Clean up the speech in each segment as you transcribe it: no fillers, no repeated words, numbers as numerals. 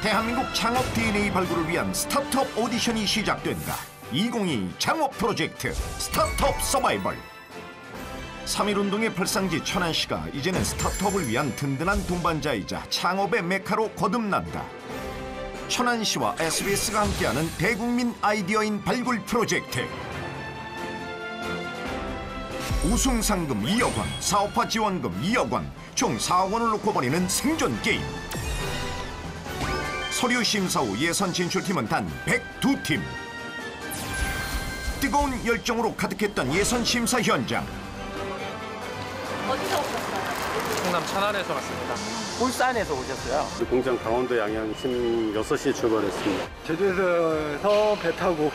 대한민국 창업 DNA 발굴을 위한 스타트업 오디션이 시작된다. 2022 창업 프로젝트 스타트업 서바이벌. 3.1운동의 발상지 천안시가 이제는 스타트업을 위한 든든한 동반자이자 창업의 메카로 거듭난다. 천안시와 SBS가 함께하는 대국민 아이디어인 발굴 프로젝트. 우승 상금 2억 원, 사업화 지원금 2억 원, 총 4억 원을 놓고 벌이는 생존 게임. 서류 심사 후 예선 진출팀은 단 102팀. 뜨거운 열정으로 가득했던 예선 심사 현장. 어디서 오셨어요? 충남 천안에서 왔습니다. 울산에서 오셨어요? 공장 강원도 양양 아침 6시에 출발했습니다. 제주에서 배 타고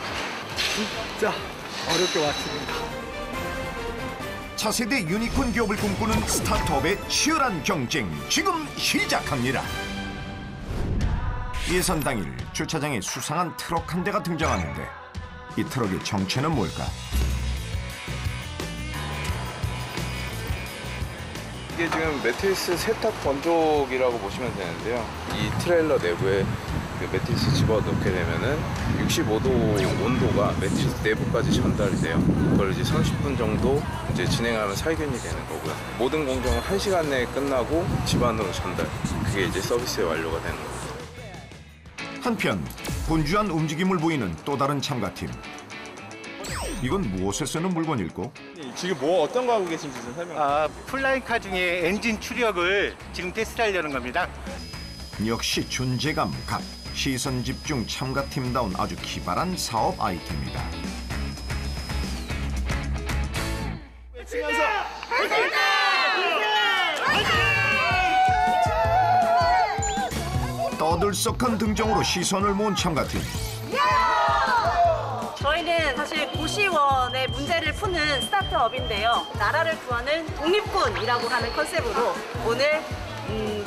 진짜 어렵게 왔습니다. 차세대 유니콘 기업을 꿈꾸는 스타트업의 치열한 경쟁 지금 시작합니다. 예선 당일 주차장에 수상한 트럭 한 대가 등장하는데 이 트럭의 정체는 뭘까? 이게 지금 매트리스 세탁 건조기라고 보시면 되는데요. 이 트레일러 내부에 그 매트리스 집어넣게 되면은 65도 온도가 매트리스 내부까지 전달이 돼요. 그걸 이제 30분 정도 이제 진행하면 살균이 되는 거고요. 모든 공정은 1시간 내에 끝나고 집 안으로 전달. 그게 이제 서비스의 완료가 되는 거죠. 한편 분주한 움직임을 보이는 또 다른 참가팀. 이건 무엇에 쓰는 물건일까? 지금 뭐 어떤 거 하고 계신지 좀 설명. 플라잉카 중에 엔진 추력을 지금 테스트하려는 겁니다. 역시 존재감 각 시선 집중 참가팀다운 아주 기발한 사업 아이템이다. 외치면서 떠들썩한 등장으로 시선을 모은 참가팀. 저희는 사실 고시원의 문제를 푸는 스타트업인데요. 나라를 구하는 독립군이라고 하는 컨셉으로 오늘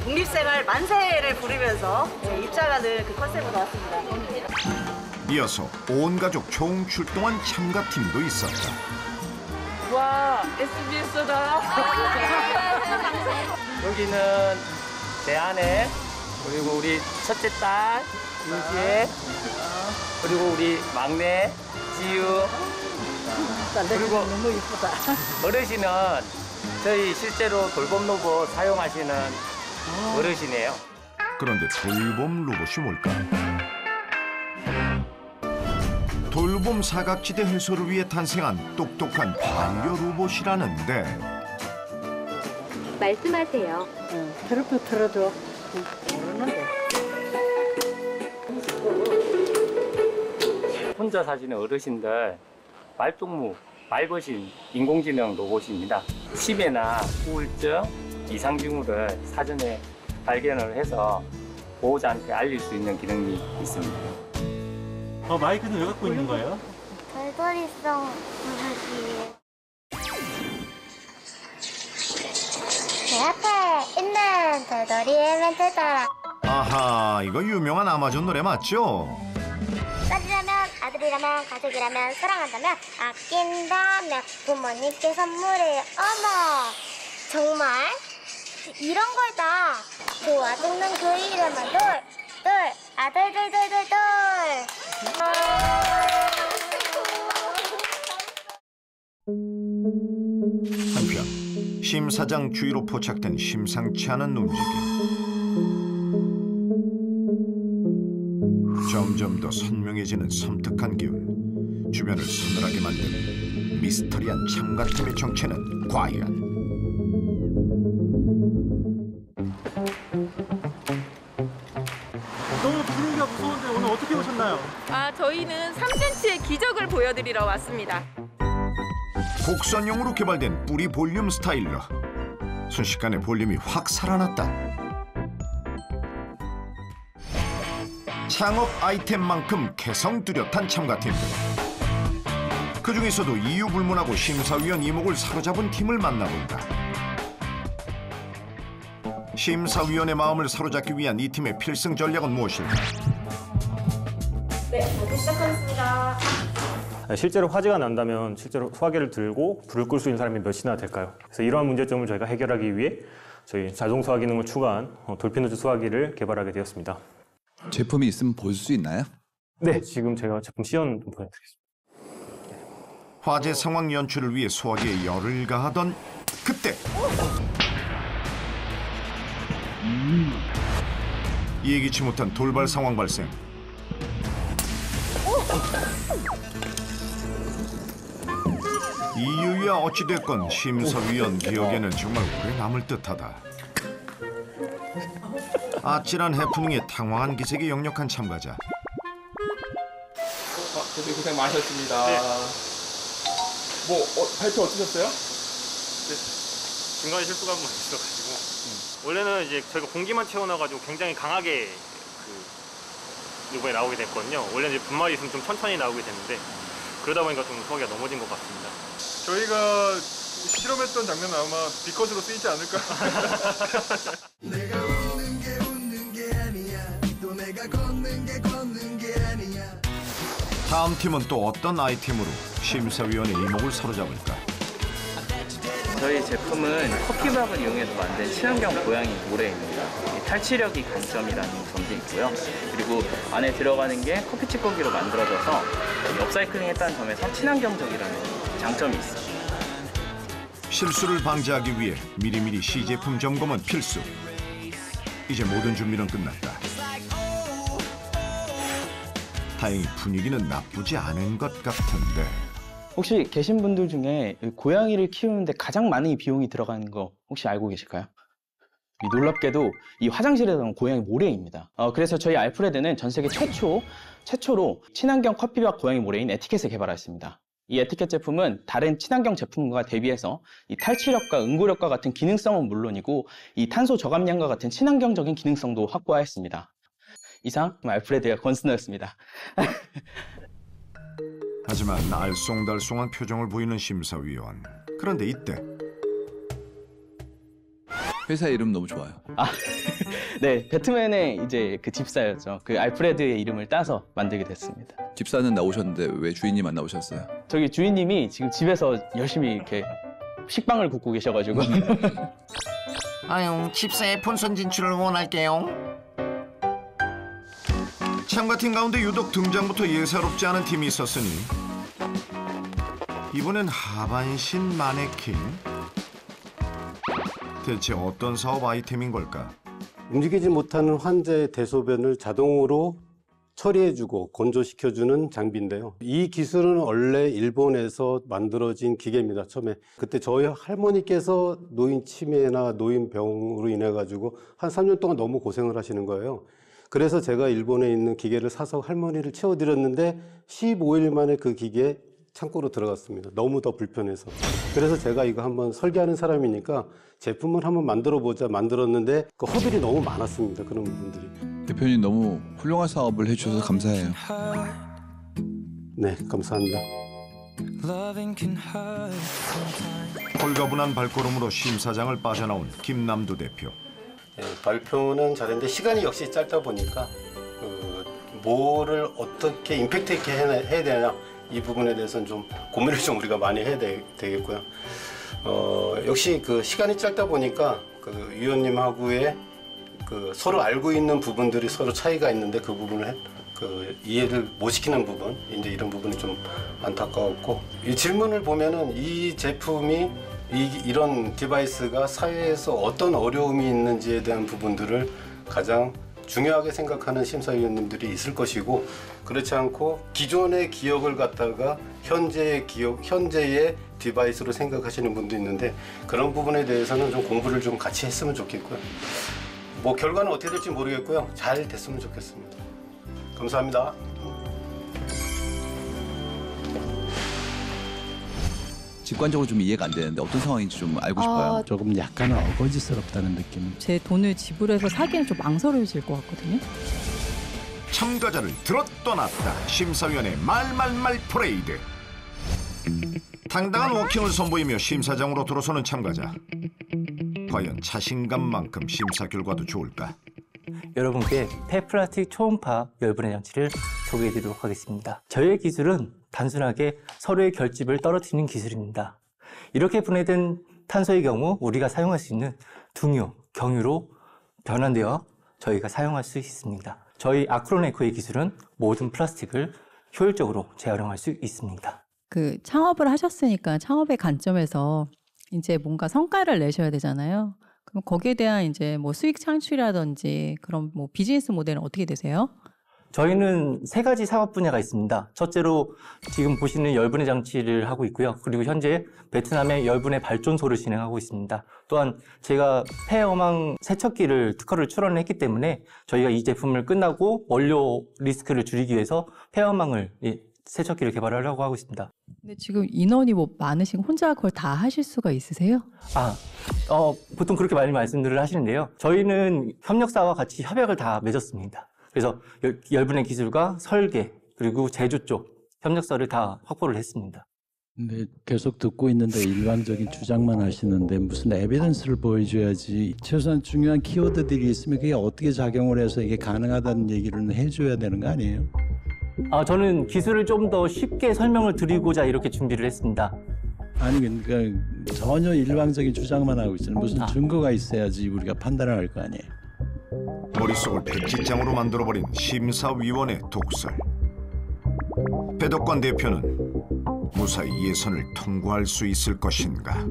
독립생활 만세를 부르면서 입장하는 그 컨셉으로 왔습니다. 이어서 온 가족 총출동한 참가팀도 있었다. 와, SBS다. 여기는 내 아내, 그리고 우리 첫째 딸 유지혜, 그리고 우리 막내 지유, 그리고 너무 이쁘다. 어르신은 저희 실제로 돌봄 로봇 사용하시는 어르신이에요. 그런데 돌봄 로봇이 뭘까? 돌봄 사각지대 해소를 위해 탄생한 똑똑한 반려 로봇이라는데. 말씀하세요. 트로프 틀어줘. 모르는데. 혼자 사시는 어르신들 말동무, 말버신 인공지능 로봇입니다. 치매나 우울증, 이상징후를 사전에 발견을 해서 보호자한테 알릴 수 있는 기능이 있습니다. 마이크는 왜 갖고 있는 거예요? 별돌이성 부르기. 내 앞에 있는 별돌이의 멘트 따라. 아하, 이거 유명한 아마존 노래 맞죠? 딸이라면, 아들이라면, 가족이라면, 사랑한다면, 아낀다면, 부모님께 선물을. 어머, 정말? 이런 걸 다 좋아 죽는 그 이름은 아들들들들들. 한편 심사장 주위로 포착된 심상치 않은 움직임. 점점 더 선명해지는 섬뜩한 기운. 주변을 서늘하게 만든 미스터리한 참가팀의 정체는 과연? 너무 분위기가 무서운데 오늘 어떻게 오셨나요? 저희는 3cm의 기적을 보여드리러 왔습니다. 곡선형으로 개발된 뿌리 볼륨 스타일러. 순식간에 볼륨이 확 살아났다. 창업 아이템만큼 개성 뚜렷한 참가팀들. 그 중에서도 이유불문하고 심사위원 이목을 사로잡은 팀을 만나본다. 심사위원의 마음을 사로잡기 위한 이 팀의 필승 전략은 무엇일까? 네, 발표 시작하겠습니다. 실제로 화재가 난다면 실제로 소화기를 들고 불을 끌 수 있는 사람이 몇이나 될까요? 그래서 이러한 문제점을 저희가 해결하기 위해 저희 자동 소화 기능을 추가한 돌핀노즈 소화기를 개발하게 되었습니다. 제품이 있으면 볼 수 있나요? 네, 지금 제가 제품 시연 좀 보여드리겠습니다. 화재 상황 연출을 위해 소화기에 열을 가하던 그때 예기치 못한 돌발 상황 발생. 이유야 어찌됐건 심사위원 기억에는 정말 오래 남을 듯하다. 아찔한 해프닝에 당황한 기색이 역력한 참가자. 대표님 고생 많으셨습니다. 네. 발표 어떠셨어요? 중간에 실수가 한번 있어가지고 원래는 이제 저희가 공기만 채워놔가지고 굉장히 강하게 이번에 나오게 됐거든요. 원래는 이제 분말이 있으면 좀 천천히 나오게 됐는데 그러다 보니까 좀 소화기가 넘어진 것 같습니다. 저희가 실험했던 장면은 아마 비컷으로 쓰이지 않을까. 내가 웃는 게 아니야. 또 내가 걷는 게 아니야. 다음 팀은 또 어떤 아이템으로 심사위원의 이목을 사로잡을까? 저희 제품은 커피박을 이용해서 만든 친환경 고양이 모래입니다. 탈취력이 강점이라는 점도 있고요. 그리고 안에 들어가는 게 커피 찌꺼기로 만들어져서 업사이클링했다는 점에서 친환경적이라는 장점이 있습니다. 실수를 방지하기 위해 미리미리 시제품 점검은 필수. 이제 모든 준비는 끝났다. 다행히 분위기는 나쁘지 않은 것 같은데. 혹시 계신 분들 중에 고양이를 키우는데 가장 많은 비용이 들어가는 거 혹시 알고 계실까요? 놀랍게도 이 화장실에 나온 고양이 모래입니다. 그래서 저희 알프레드는 전 세계 최초로 친환경 커피박 고양이 모래인 에티켓을 개발했습니다. 이 에티켓 제품은 다른 친환경 제품과 대비해서 이 탈취력과 응고력과 같은 기능성은 물론이고 이 탄소 저감량과 같은 친환경적인 기능성도 확보하였습니다. 이상 알프레드의 권순호였습니다. 하지만 알쏭달쏭한 표정을 보이는 심사위원. 그런데 이때 회사 이름 너무 좋아요. 네, 배트맨의 이제 그 집사였죠. 그 알프레드의 이름을 따서 만들게 됐습니다. 집사는 나오셨는데 왜 주인님 안 나오셨어요? 저기 주인님이 지금 집에서 열심히 이렇게 식빵을 굽고 계셔가지고. 아유, 집사의 본선 진출을 원할게요. 참가팀 가운데 유독 등장부터 예사롭지 않은 팀이 있었으니 이번엔 하반신 마네킹? 대체 어떤 사업 아이템인 걸까? 움직이지 못하는 환자의 대소변을 자동으로 처리해주고 건조시켜주는 장비인데요. 이 기술은 원래 일본에서 만들어진 기계입니다. 처음에 그때 저희 할머니께서 노인 치매나 노인병으로 인해 가지고 한 3년 동안 너무 고생을 하시는 거예요. 그래서 제가 일본에 있는 기계를 사서 할머니를 채워드렸는데 15일 만에 그 기계에 창고로 들어갔습니다. 너무 더 불편해서. 그래서 제가 이거 한번 설계하는 사람이니까 제품을 한번 만들어보자 만들었는데 그 허들이 너무 많았습니다. 그런 부분들이. 대표님 너무 훌륭한 사업을 해주셔서 감사해요. 네, 감사합니다. 홀가분한 발걸음으로 심사장을 빠져나온 김남두 대표. 네, 발표는 잘했는데 시간이 역시 짧다 보니까 뭐를 어떻게 임팩트 있게 해야 되냐 이 부분에 대해서는 좀 고민을 좀 우리가 많이 해야 되겠고요. 역시 그 시간이 짧다 보니까 그 위원님하고의 그 서로 알고 있는 부분들이 서로 차이가 있는데 그 부분을 그 이해를 못 시키는 부분, 이제 이런 부분이 좀 안타까웠고, 이 질문을 보면은 이 제품이 이런 디바이스가 사회에서 어떤 어려움이 있는지에 대한 부분들을 가장 중요하게 생각하는 심사위원님들이 있을 것이고, 그렇지 않고 기존의 기억을 갖다가 현재의 기억, 현재의 디바이스로 생각하시는 분도 있는데, 그런 부분에 대해서는 좀 공부를 좀 같이 했으면 좋겠고요. 뭐 결과는 어떻게 될지 모르겠고요. 잘 됐으면 좋겠습니다. 감사합니다. 직관적으로 좀 이해가 안 되는데 어떤 상황인지 좀 알고 싶어요. 조금 약간은 어거지스럽다는 느낌. 제 돈을 지불해서 사기엔 좀 망설여질 것 같거든요. 참가자를 들었다 놨다 심사위원의 말말말 퍼레이드. 당당한 워킹을 선보이며 심사장으로 들어서는 참가자. 과연 자신감만큼 심사 결과도 좋을까? 여러분께 폐플라스틱 초음파 열분해 장치를 소개해 드리도록 하겠습니다. 저희의 기술은 단순하게 서로의 결집을 떨어뜨리는 기술입니다. 이렇게 분해된 탄소의 경우 우리가 사용할 수 있는 등유, 경유로 변환되어 저희가 사용할 수 있습니다. 저희 아크로네코의 기술은 모든 플라스틱을 효율적으로 재활용할 수 있습니다. 그 창업을 하셨으니까 창업의 관점에서 이제 뭔가 성과를 내셔야 되잖아요. 그럼 거기에 대한 이제 뭐 수익 창출이라든지 그런 뭐 비즈니스 모델은 어떻게 되세요? 저희는 3가지 사업 분야가 있습니다. 첫째로 지금 보시는 열분해 장치를 하고 있고요. 그리고 현재 베트남의 열분해 발전소를 진행하고 있습니다. 또한 제가 폐어망 세척기를 특허를 출원을 했기 때문에 저희가 이 제품을 끝나고 원료 리스크를 줄이기 위해서 폐어망을 세척기를 개발하려고 하고 있습니다. 근데 지금 인원이 뭐 많으시고 혼자 그걸 다 하실 수가 있으세요? 보통 그렇게 많이 말씀들을 하시는데요. 저희는 협력사와 같이 협약을 다 맺었습니다. 그래서 열분해 기술과 설계 그리고 제조 쪽 협력서를 다 확보를 했습니다. 근데 계속 듣고 있는데 일방적인 주장만 하시는데 무슨 에비던스를 보여줘야지. 최소한 중요한 키워드들이 있으면 그게 어떻게 작용을 해서 이게 가능하다는 얘기를 해줘야 되는 거 아니에요? 저는 기술을 좀 더 쉽게 설명을 드리고자 이렇게 준비를 했습니다. 아니 그러니까 전혀 일방적인 주장만 하고 있어요. 무슨 증거가 있어야지 우리가 판단을 할 거 아니에요. 머릿속을 백지장으로 만들어버린 심사위원의 독설. 배덕관 대표는 무사히 예선을 통과할 수 있을 것인가.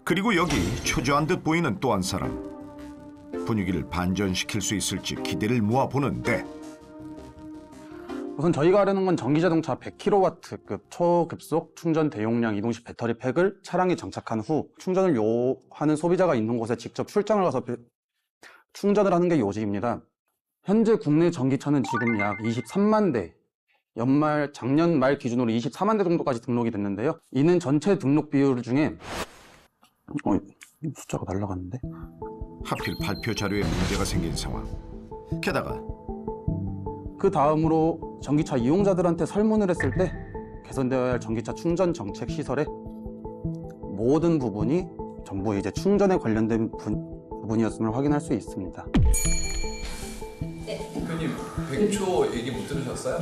그리고 여기 초조한 듯 보이는 또 한 사람. 분위기를 반전시킬 수 있을지 기대를 모아보는데 우선 저희가 하려는 건 전기자동차 100kW급 초급속 충전 대용량 이동식 배터리 팩을 차량에 장착한 후 충전을 요하는 소비자가 있는 곳에 직접 출장을 가서 충전을 하는 게 요지입니다. 현재 국내 전기차는 지금 약 23만 대, 작년 말 기준으로 24만 대 정도까지 등록이 됐는데요. 이는 전체 등록 비율 중에 숫자가 날아갔는데? 하필 발표 자료에 문제가 생긴 상황. 게다가 그 다음으로 전기차 이용자들한테 설문을 했을 때 개선되어야 할 전기차 충전 정책 시설의 모든 부분이 전부 이제 충전에 관련된 부분이었음을 확인할 수 있습니다. 대표님 100초 얘기 못 들으셨어요?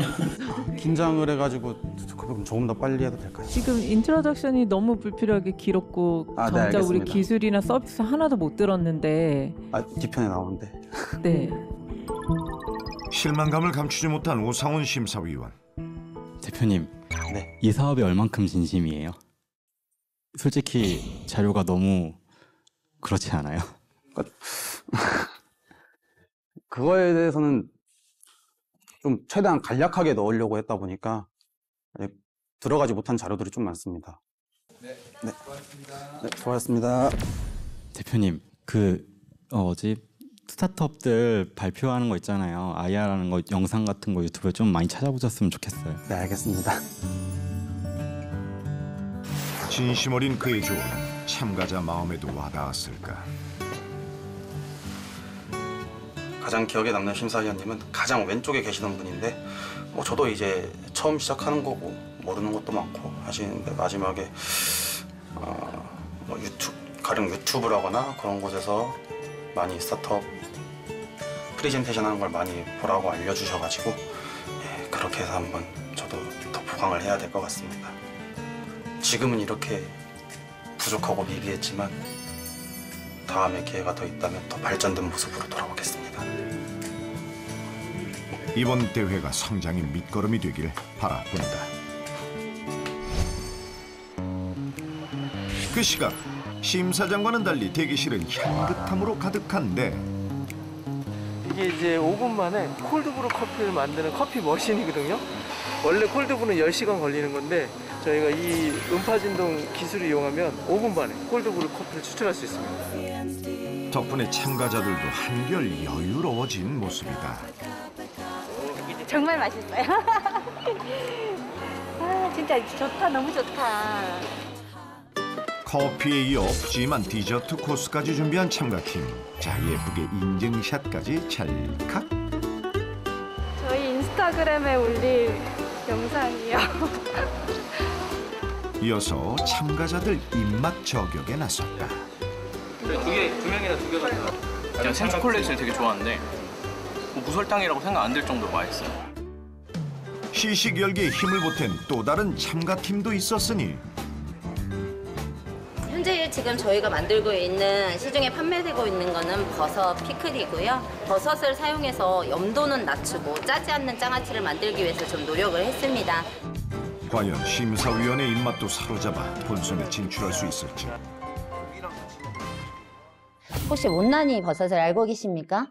긴장을 해가지고 그 부분 조금 더 빨리 해도 될까요? 지금 인트로덕션이 너무 불필요하게 길었고 네, 정작 우리 알겠습니다. 기술이나 서비스 하나도 못 들었는데. 뒤편에 나오는데. 네. 실망감을 감추지 못한 오상훈 심사위원. 대표님, 이 사업이 얼만큼 진심이에요? 솔직히 자료가 너무 그렇지 않아요? 그거에 대해서는 좀 최대한 간략하게 넣으려고 했다 보니까 들어가지 못한 자료들이 좀 많습니다. 네, 수고하셨습니다. 대표님, 스타트업들 발표하는 거 있잖아요. IR하는 거 영상 같은 거 유튜브에 좀 많이 찾아보셨으면 좋겠어요. 네, 알겠습니다. 진심 어린 그의 조언, 참가자 마음에도 와닿았을까. 가장 기억에 남는 심사위원님은 가장 왼쪽에 계시는 분인데 저도 이제 처음 시작하는 거고 모르는 것도 많고 하시는데 마지막에 가령 유튜브라거나 그런 곳에서 많이 스타트업 프레젠테이션 하는 걸 많이 보라고 알려주셔가지고 그렇게 해서 한번 저도 더 보강을 해야 될 것 같습니다. 지금은 이렇게 부족하고 미비했지만 다음에 기회가 더 있다면 더 발전된 모습으로 돌아오겠습니다. 이번 대회가 성장의 밑거름이 되길 바라본다. 그 시각 심사장과는 달리 대기실은 향긋함으로 가득한데 이게 이제 5분 만에 콜드브루 커피를 만드는 커피 머신이거든요. 원래 콜드브루는 10시간 걸리는 건데 저희가 이 음파진동 기술을 이용하면 5분 만에 콜드브루 커피를 추출할 수 있습니다. 덕분에 참가자들도 한결 여유로워진 모습이다. 정말 맛있어요. 진짜 좋다, 너무 좋다. 커피에 이어 푸짐한 디저트 코스까지 준비한 참가팀. 자, 예쁘게 인증샷까지 찰칵. 저희 인스타그램에 올릴 영상이요. 이어서 참가자들 입맛 저격에 나섰다. 저희 두 명이라 두 개가 제가 생초콜릿을 되게 좋아하는데 뭐 무설탕이라고 생각 안 들 정도로 맛있어요. 시식 열기에 힘을 보탠 또 다른 참가팀도 있었으니 현재 지금 저희가 만들고 있는 시중에 판매되고 있는 거는 버섯 피클이고요. 버섯을 사용해서 염도는 낮추고 짜지 않는 장아찌를 만들기 위해서 좀 노력을 했습니다. 과연 심사위원의 입맛도 사로잡아 본선에 진출할 수 있을지. 혹시 못난이 버섯을 알고 계십니까?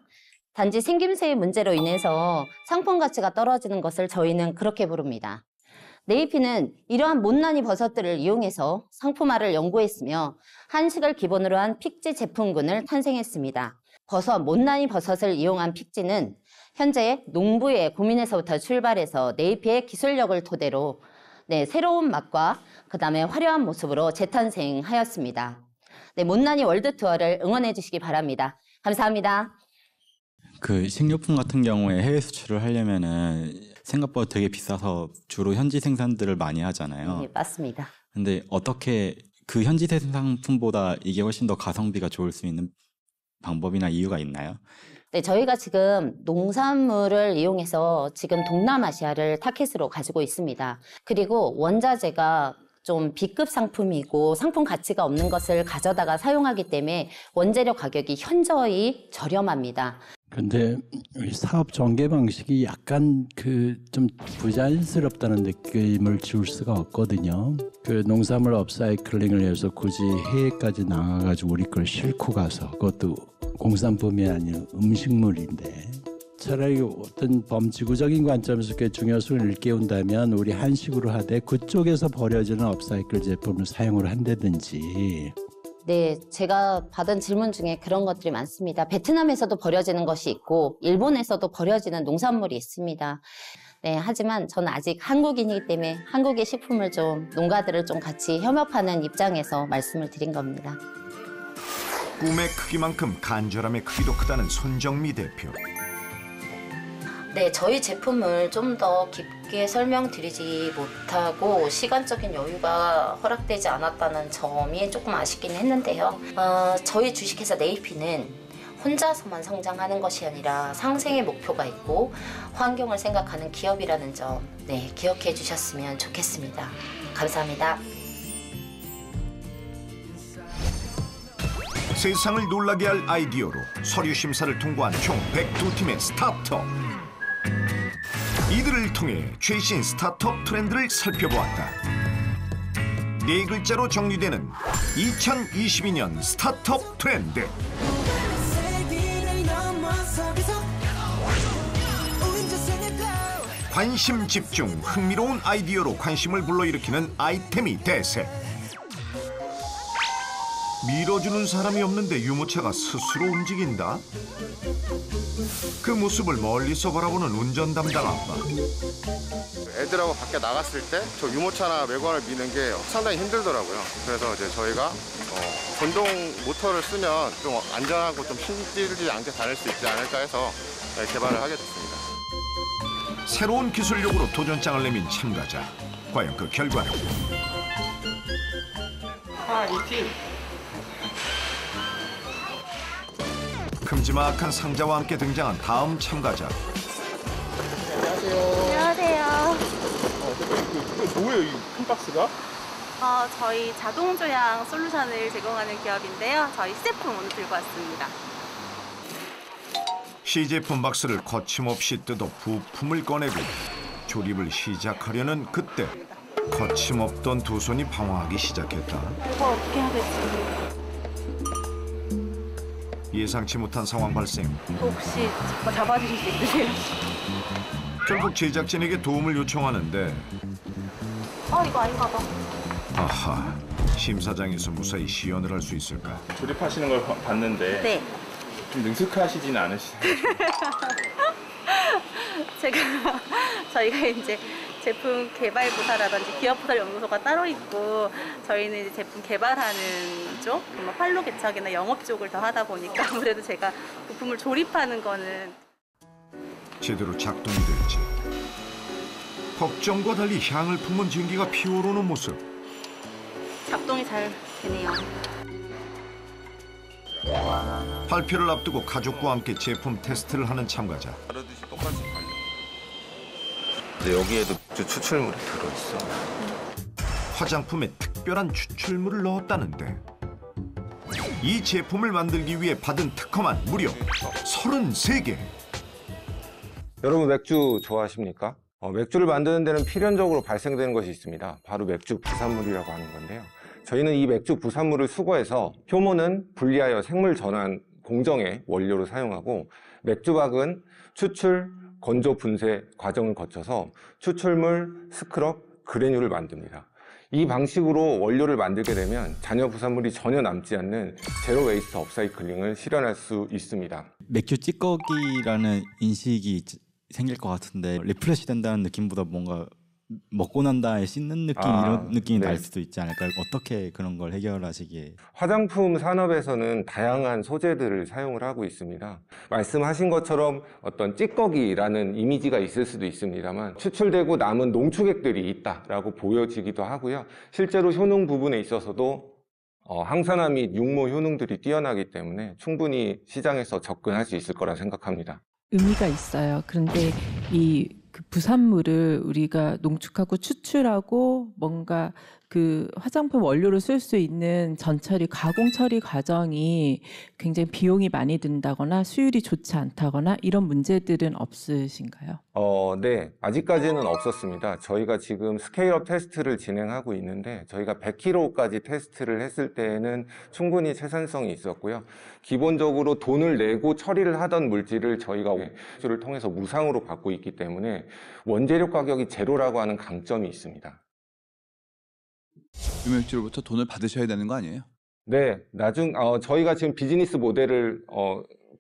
단지 생김새의 문제로 인해서 상품 가치가 떨어지는 것을 저희는 그렇게 부릅니다. 네이피는 이러한 못난이 버섯들을 이용해서 상품화를 연구했으며 한식을 기본으로 한 픽지 제품군을 탄생했습니다. 못난이 버섯을 이용한 픽지는 현재 농부의 고민에서부터 출발해서 네이피의 기술력을 토대로 새로운 맛과 그다음에 화려한 모습으로 재탄생하였습니다. 못난이 월드 투어를 응원해 주시기 바랍니다. 감사합니다. 그 식료품 같은 경우에 해외 수출을 하려면은 생각보다 되게 비싸서 주로 현지 생산들을 많이 하잖아요. 네, 맞습니다. 근데 어떻게 그 현지 생산품보다 이게 훨씬 더 가성비가 좋을 수 있는 방법이나 이유가 있나요? 네, 저희가 지금 농산물을 이용해서 지금 동남아시아를 타켓으로 가지고 있습니다. 그리고 원자재가 좀 B급 상품이고 상품 가치가 없는 것을 가져다가 사용하기 때문에 원재료 가격이 현저히 저렴합니다. 근데 사업 전개 방식이 약간 좀 부자연스럽다는 느낌을 줄 수가 없거든요. 그 농산물 업사이클링을 해서 굳이 해외까지 나가가지고 우리 걸 싣고 가서 그것도 공산품이 아닌 음식물인데 차라리 어떤 범지구적인 관점에서 그 중요성을 일깨운다면 우리 한식으로 하되 그쪽에서 버려지는 업사이클 제품을 사용을 한다든지. 네, 제가 받은 질문 중에 그런 것들이 많습니다. 베트남에서도 버려지는 것이 있고 일본에서도 버려지는 농산물이 있습니다. 네, 하지만 저는 아직 한국인이기 때문에 한국의 식품을 농가들을 같이 협업하는 입장에서 말씀을 드린 겁니다. 꿈의 크기만큼 간절함의 크기도 크다는 손정미 대표. 네, 저희 제품을 좀 더 깊게 설명드리지 못하고 시간적인 여유가 허락되지 않았다는 점이 조금 아쉽긴 했는데요. 저희 주식회사 네이피는 혼자서만 성장하는 것이 아니라 상생의 목표가 있고 환경을 생각하는 기업이라는 점 기억해 주셨으면 좋겠습니다. 감사합니다. 세상을 놀라게 할 아이디어로 서류 심사를 통과한 총 102팀의 스타트업. 이들을 통해 최신 스타트업 트렌드를 살펴보았다. 네 글자로 정리되는 2022년 스타트업 트렌드. 관심 집중, 흥미로운 아이디어로 관심을 불러일으키는 아이템이 대세. 밀어주는 사람이 없는데 유모차가 스스로 움직인다? 그 모습을 멀리서 바라보는 운전 담당 아빠. 애들하고 밖에 나갔을 때 저 유모차나 매관을 미는 게 상당히 힘들더라고요. 그래서 이제 저희가 전동 모터를 쓰면 좀 안전하고 좀 힘들지 않게 다닐 수 있지 않을까 해서 개발을 하게 됐습니다. 새로운 기술력으로 도전장을 내민 참가자. 과연 그 결과는? 이 팀. 큼지막한 상자와 함께 등장한 다음 참가자. 안녕하세요. 이거 뭐예요, 이 큰 박스가? 저희 자동 조향 솔루션을 제공하는 기업인데요. 저희 시제품 오늘 들고 왔습니다. 시제품 박스를 거침없이 뜯어 부품을 꺼내고 조립을 시작하려는 그때 거침없던 두 손이 방황하기 시작했다. 이거 어떻게 해야 될지. 예상치 못한 상황 발생. 혹시 잡아주실 수 있으세요? 결국 제작진에게 도움을 요청하는데 이거 아닌가 봐. 아하, 심사장에서 무사히 시연을 할 수 있을까? 조립하시는 걸 봤는데 네. 좀 능숙하시진 않으시나요? 저희가 이제 제품 개발 부사라든지 기업 부설 연구소가 따로 있고 저희는 이제 제품 개발하는 쪽, 판로 개척이나 영업 쪽을 더 하다 보니까 아무래도 제가 부품을 조립하는 거는 제대로 작동이 될지. 걱정과 달리 향을 품은 증기가 피어오르는 모습. 작동이 잘 되네요. 발표를 앞두고 가족과 함께 제품 테스트를 하는 참가자. 다르듯이 똑같이 발려. 근데 여기에도 추출물이 들어있어. 화장품에 특별한 추출물을 넣었다는데 이 제품을 만들기 위해 받은 특허만 무려 33개. 여러분 맥주 좋아하십니까? 맥주를 만드는 데는 필연적으로 발생되는 것이 있습니다. 바로 맥주 부산물이라고 하는 건데요. 저희는 이 맥주 부산물을 수거해서 효모는 분리하여 생물 전환 공정의 원료로 사용하고 맥주박은 추출, 건조, 분쇄 과정을 거쳐서 추출물, 스크럽, 그래듈을 만듭니다. 이 방식으로 원료를 만들게 되면 잔여 부산물이 전혀 남지 않는 제로 웨이스트 업사이클링을 실현할 수 있습니다. 맥주 찌꺼기라는 인식이 생길 것 같은데 리프레시 된다는 느낌보다 뭔가 먹고 난 다음에 씻는 느낌 이런 느낌이 날 수도 있지 않을까요? 어떻게 그런 걸 해결하시기에? 화장품 산업에서는 다양한 소재들을 사용을 하고 있습니다. 말씀하신 것처럼 어떤 찌꺼기라는 이미지가 있을 수도 있습니다만 추출되고 남은 농축액들이 있다라고 보여지기도 하고요. 실제로 효능 부분에 있어서도 항산화 및 육모 효능들이 뛰어나기 때문에 충분히 시장에서 접근할 수 있을 거라 생각합니다. 의미가 있어요. 그런데 그 부산물을 우리가 농축하고 추출하고 뭔가 그 화장품 원료로 쓸 수 있는 전처리, 가공 처리 과정이 굉장히 비용이 많이 든다거나 수율이 좋지 않다거나 이런 문제들은 없으신가요? 네. 아직까지는 없었습니다. 저희가 지금 스케일업 테스트를 진행하고 있는데 저희가 100kg까지 테스트를 했을 때에는 충분히 생산성이 있었고요. 기본적으로 돈을 내고 처리를 하던 물질을 저희가 수를 통해서 무상으로 받고 있기 때문에 원재료 가격이 제로라고 하는 강점이 있습니다. 유맥주로부터 돈을 받으셔야 되는 거 아니에요? 네, 저희가 지금 비즈니스 모델을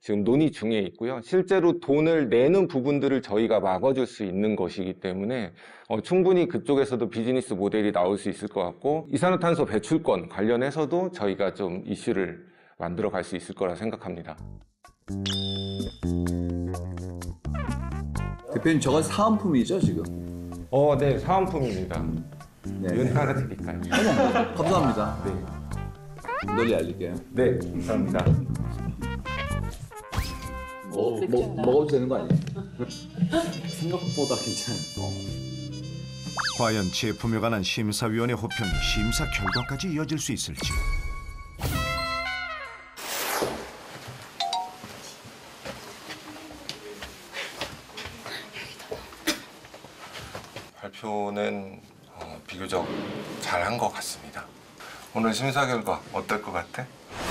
지금 논의 중에 있고요. 실제로 돈을 내는 부분들을 저희가 막아줄 수 있는 것이기 때문에 충분히 그쪽에서도 비즈니스 모델이 나올 수 있을 것 같고 이산화탄소 배출권 관련해서도 저희가 좀 이슈를 만들어 갈 수 있을 거라 생각합니다. 대표님 저건 사은품이죠 지금? 네, 사은품입니다. 네. 하나 드릴까요? 감사합니다. 네. 널리 알릴게요. 네, 감사합니다. 먹어도 되는 거 아니에요? 생각보다 괜찮아요. 과연 제품에 관한 심사위원회 호평이 심사 결과까지 이어질 수 있을지. 발표는 비교적 잘한 것 같습니다. 오늘 심사 결과 어떨 것 같아?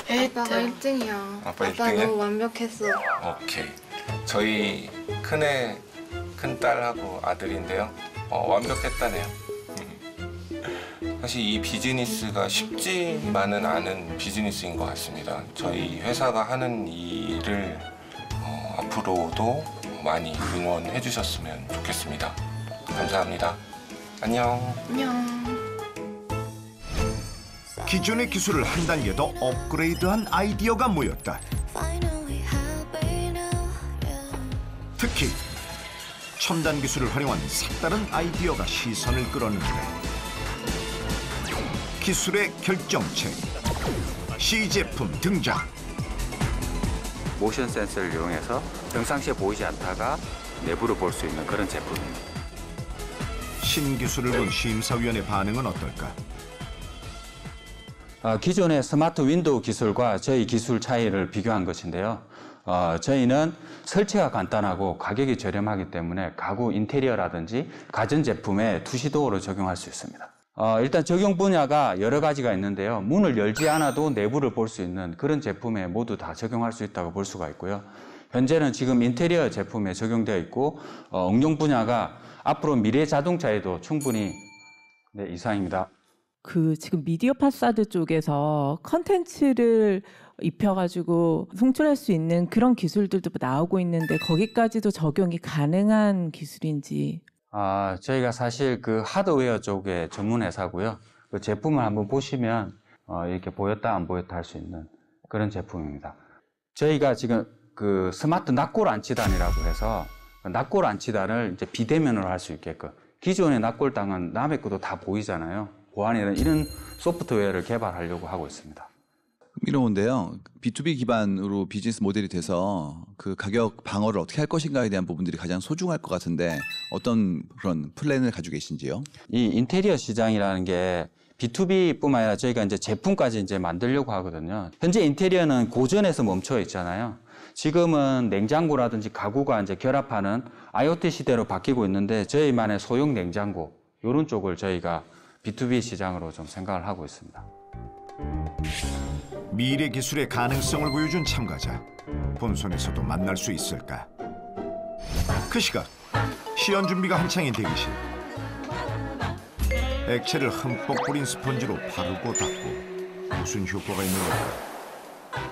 아빠 1등이야. 아빠 아빠 1등이야? 너무 완벽했어. 오케이. 저희 큰애, 큰딸하고 아들인데요. 완벽했다네요. 사실 이 비즈니스가 쉽지만은 않은 비즈니스인 것 같습니다. 저희 회사가 하는 일을 앞으로도 많이 응원해 주셨으면 좋겠습니다. 감사합니다. 안녕. 안녕. 기존의 기술을 한 단계 더 업그레이드한 아이디어가 모였다. 특히 첨단 기술을 활용한 색다른 아이디어가 시선을 끌었는데 기술의 결정체, 시제품 등장. 모션 센서를 이용해서 평상시에 보이지 않다가 내부를 볼 수 있는 그런 제품입니다. 신기술을 본 심사위원의 반응은 어떨까? 기존의 스마트 윈도우 기술과 저희 기술 차이를 비교한 것인데요. 저희는 설치가 간단하고 가격이 저렴하기 때문에 가구 인테리어라든지 가전제품에 투시도어로 적용할 수 있습니다. 일단 적용 분야가 여러 가지가 있는데요. 문을 열지 않아도 내부를 볼 수 있는 그런 제품에 모두 다 적용할 수 있다고 볼 수가 있고요. 현재는 지금 인테리어 제품에 적용되어 있고 응용 분야가 앞으로 미래 자동차에도 충분히 이상입니다. 지금 미디어 파사드 쪽에서 컨텐츠를 입혀가지고 송출할 수 있는 그런 기술들도 나오고 있는데 거기까지도 적용이 가능한 기술인지. 저희가 사실 그 하드웨어 쪽의 전문 회사고요. 그 제품을 한번 보시면 이렇게 보였다 안 보였다 할 수 있는 그런 제품입니다. 저희가 지금 그 스마트 납골 안치단이라고 해서 납골 안치단을 이제 비대면으로 할 수 있게끔 기존의 납골당은 남의 것도 다 보이잖아요. 보안이라는 이런 소프트웨어를 개발하려고 하고 있습니다. 흥미로운데요. B2B 기반으로 비즈니스 모델이 돼서 그 가격 방어를 어떻게 할 것인가에 대한 부분들이 가장 소중할 것 같은데 어떤 그런 플랜을 가지고 계신지요? 이 인테리어 시장이라는 게 B2B뿐만 아니라 저희가 이제 제품까지 이제 만들려고 하거든요. 현재 인테리어는 고전에서 멈춰 있잖아요. 지금은 냉장고라든지 가구가 이제 결합하는 IoT 시대로 바뀌고 있는데 저희만의 소형 냉장고 이런 쪽을 저희가 B2B 시장으로 좀 생각을 하고 있습니다. 미래 기술의 가능성을 보여준 참가자. 본선에서도 만날 수 있을까? 그 시각 시연 준비가 한창인 대기실. 액체를 흠뻑 뿌린 스펀지로 바르고 닦고 무슨 효과가 있는 걸까?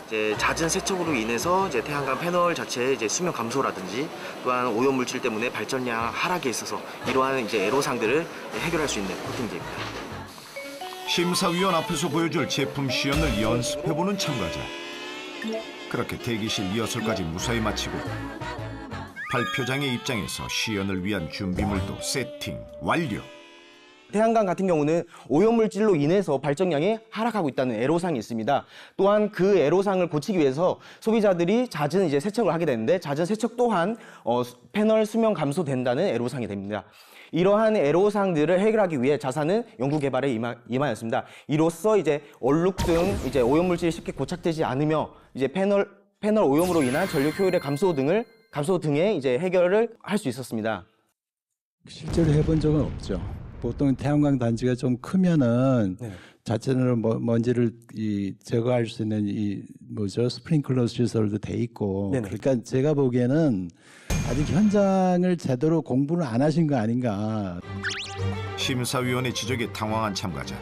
이제 잦은 세척으로 인해서 이제 태양광 패널 자체의 이제 수명 감소라든지 또한 오염 물질 때문에 발전량 하락에 있어서 이러한 이제 애로사항들을 해결할 수 있는 코팅제입니다. 심사위원 앞에서 보여줄 제품 시연을 연습해보는 참가자. 그렇게 대기실 리허설까지 무사히 마치고 발표장의 입장에서 시연을 위한 준비물도 세팅 완료. 태양광 같은 경우는 오염물질로 인해서 발전량이 하락하고 있다는 애로사항이 있습니다. 또한 그 애로사항을 고치기 위해서 소비자들이 잦은 이제 세척을 하게 되는데 잦은 세척 또한 패널 수명 감소된다는 애로사항이 됩니다. 이러한 애로사항들을 해결하기 위해 자사는 연구 개발에 임하였습니다. 이로써 이제 얼룩 등 이제 오염물질이 쉽게 고착되지 않으며 이제 패널 오염으로 인한 전력 효율의 감소 등의 이제 해결을 할 수 있었습니다. 실제로 해본 적은 없죠. 보통 태양광 단지가 좀 크면은 자체로 먼지를 제거할 수 있는 스프링클러 시설도 돼 있고. 그러니까 제가 보기에는 아직 현장을 제대로 공부를 안 하신 거 아닌가. 심사위원의 지적에 당황한 참가자.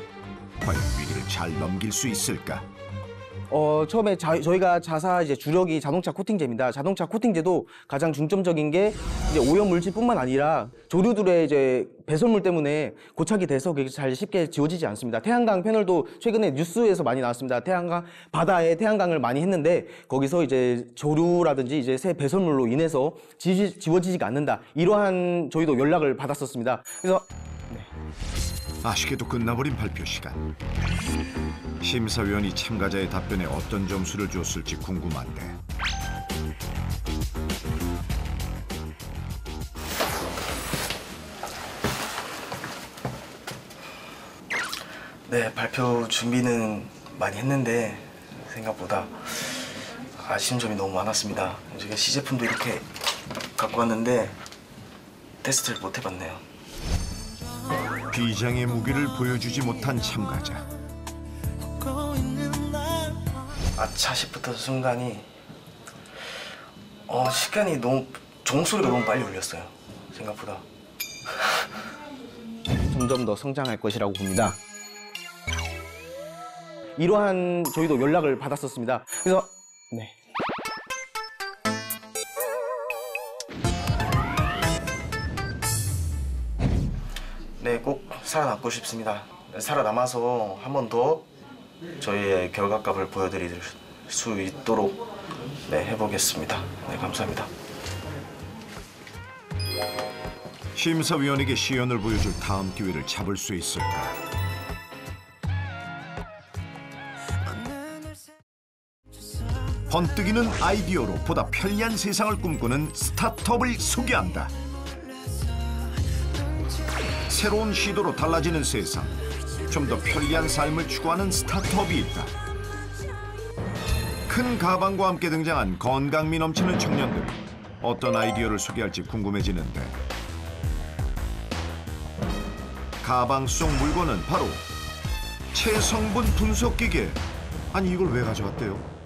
과연 위기를 잘 넘길 수 있을까? 처음에 저희가 자사 이제 주력이 자동차 코팅제입니다. 자동차 코팅제도 가장 중점적인 게 이제 오염 물질뿐만 아니라 조류들의 이제 배설물 때문에 고착이 돼서 그게 잘 쉽게 지워지지 않습니다. 태양광 패널도 최근에 뉴스에서 많이 나왔습니다. 바다에 태양광을 많이 했는데 거기서 이제 조류라든지 이제 새 배설물로 인해서 지워지지가 않는다. 이러한 저희도 연락을 받았었습니다. 그래서 아쉽게도 끝나버린 발표 시간. 심사위원이 참가자의 답변에 어떤 점수를 줬을지 궁금한데. 네, 발표 준비는 많이 했는데 생각보다 아쉬운 점이 너무 많았습니다. 저희가 시제품도 이렇게 갖고 왔는데 테스트를 못 해봤네요. 비장의 무기를 보여주지 못한 참가자. 아차 싶었던 순간이 시간이 너무 종소리가 너무 빨리 울렸어요. 생각보다. 점점 더 성장할 것이라고 봅니다. 이러한 저희도 연락을 받았었습니다. 그래서 네, 꼭 살아남고 싶습니다. 살아남아서 한 번 더 저희의 결과값을 보여드릴 수 있도록 해보겠습니다. 네, 감사합니다. 심사위원에게 시연을 보여줄 다음 기회를 잡을 수 있을까? 번뜩이는 아이디어로 보다 편리한 세상을 꿈꾸는 스타트업을 소개한다. 새로운 시도로 달라지는 세상, 좀 더 편리한 삶을 추구하는 스타트업이 있다. 큰 가방과 함께 등장한 건강미 넘치는 청년들. 어떤 아이디어를 소개할지 궁금해지는데 가방 속 물건은 바로 체성분 분석기계. 아니 이걸 왜 가져왔대요?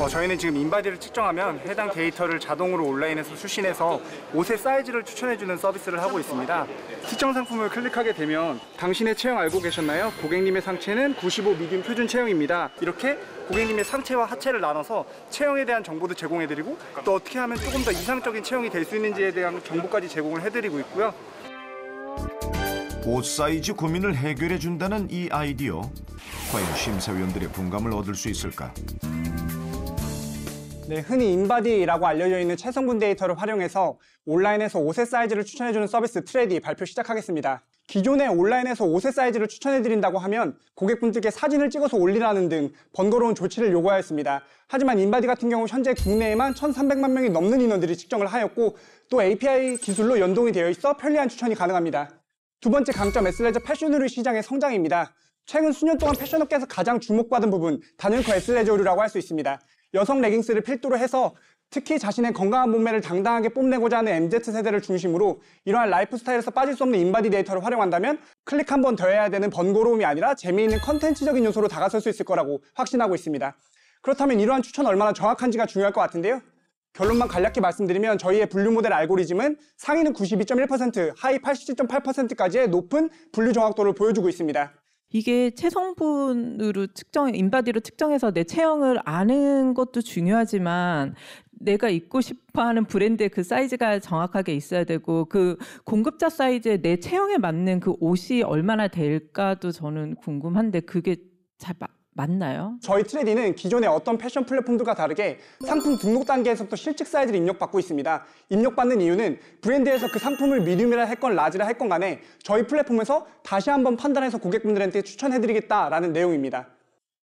저희는 지금 인바디를 측정하면 해당 데이터를 자동으로 온라인에서 수신해서 옷의 사이즈를 추천해주는 서비스를 하고 있습니다. 특정 상품을 클릭하게 되면 당신의 체형 알고 계셨나요? 고객님의 상체는 95 미디움 표준 체형입니다. 이렇게 고객님의 상체와 하체를 나눠서 체형에 대한 정보도 제공해드리고 또 어떻게 하면 조금 더 이상적인 체형이 될 수 있는지에 대한 정보까지 제공을 해드리고 있고요. 옷 사이즈 고민을 해결해준다는 이 아이디어. 과연 심사위원들의 공감을 얻을 수 있을까? 네, 흔히 인바디라고 알려져 있는 체성분 데이터를 활용해서 온라인에서 옷의 사이즈를 추천해주는 서비스 트레디 발표 시작하겠습니다. 기존에 온라인에서 옷의 사이즈를 추천해드린다고 하면 고객분들께 사진을 찍어서 올리라는 등 번거로운 조치를 요구하였습니다. 하지만 인바디 같은 경우 현재 국내에만 1,300만 명이 넘는 인원들이 측정을 하였고 또 API 기술로 연동이 되어 있어 편리한 추천이 가능합니다. 두 번째 강점 S레저 패션 의류 시장의 성장입니다. 최근 수년 동안 패션업계에서 가장 주목받은 부분 단연코 S레저 의류라고 할 수 있습니다. 여성 레깅스를 필두로 해서 특히 자신의 건강한 몸매를 당당하게 뽐내고자 하는 MZ세대를 중심으로 이러한 라이프 스타일에서 빠질 수 없는 인바디 데이터를 활용한다면 클릭 한 번 더 해야 되는 번거로움이 아니라 재미있는 컨텐츠적인 요소로 다가설 수 있을 거라고 확신하고 있습니다. 그렇다면 이러한 추천이 얼마나 정확한지가 중요할 것 같은데요. 결론만 간략히 말씀드리면 저희의 분류 모델 알고리즘은 상위는 92.1%, 하위 87.8%까지의 높은 분류 정확도를 보여주고 있습니다. 이게 체성분으로 인바디로 측정해서 내 체형을 아는 것도 중요하지만 내가 입고 싶어하는 브랜드의 그 사이즈가 정확하게 있어야 되고 그 공급자 사이즈에 내 체형에 맞는 그 옷이 얼마나 될까도 저는 궁금한데 그게 잘 맞나요? 저희 트레디는 기존의 어떤 패션 플랫폼들과 다르게 상품 등록 단계에서부터 실측 사이즈를 입력받고 있습니다. 입력받는 이유는 브랜드에서 그 상품을 미디움이라 했건 라지라 했건 간에 저희 플랫폼에서 다시 한번 판단해서 고객분들한테 추천해드리겠다라는 내용입니다.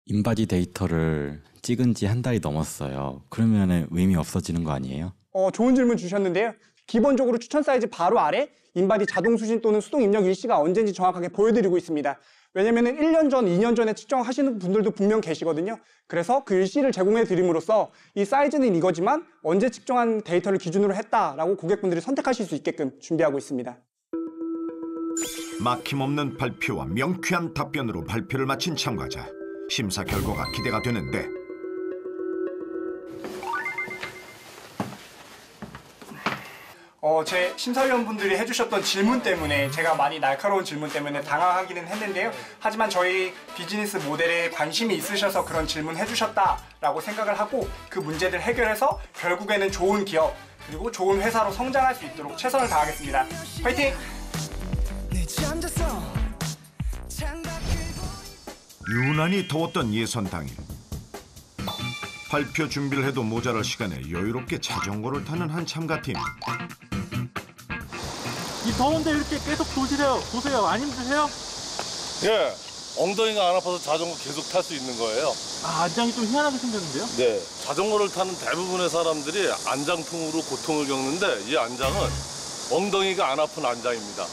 인바디 데이터를 찍은 지 한 달이 넘었어요. 그러면 의미 없어지는 거 아니에요? 좋은 질문 주셨는데요. 기본적으로 추천 사이즈 바로 아래 인바디 자동 수신 또는 수동 입력 일시가 언제인지 정확하게 보여드리고 있습니다. 왜냐면 1년 전, 2년 전에 측정하시는 분들도 분명 계시거든요. 그래서 그 일시를 제공해 드림으로써 이 사이즈는 이거지만 언제 측정한 데이터를 기준으로 했다라고 고객분들이 선택하실 수 있게끔 준비하고 있습니다. 막힘없는 발표와 명쾌한 답변으로 발표를 마친 참가자. 심사 결과가 기대가 되는데 제 심사위원분들이 해주셨던 질문 때문에 제가 많이 날카로운 질문 때문에 당황하기는 했는데요. 하지만 저희 비즈니스 모델에 관심이 있으셔서 그런 질문 해주셨다라고 생각을 하고 그 문제들 해결해서 결국에는 좋은 기업 그리고 좋은 회사로 성장할 수 있도록 최선을 다하겠습니다. 화이팅! 유난히 더웠던 예선 당일 발표 준비를 해도 모자랄 시간에 여유롭게 자전거를 타는 한 참가팀. 이 더운데 이렇게 계속 도세요. 안 힘드세요? 예, 엉덩이가 안 아파서 자전거 계속 탈 수 있는 거예요. 안장이 좀 희한하게 생겼는데요? 네, 자전거를 타는 대부분의 사람들이 안장통으로 고통을 겪는데 이 안장은 엉덩이가 안 아픈 안장입니다.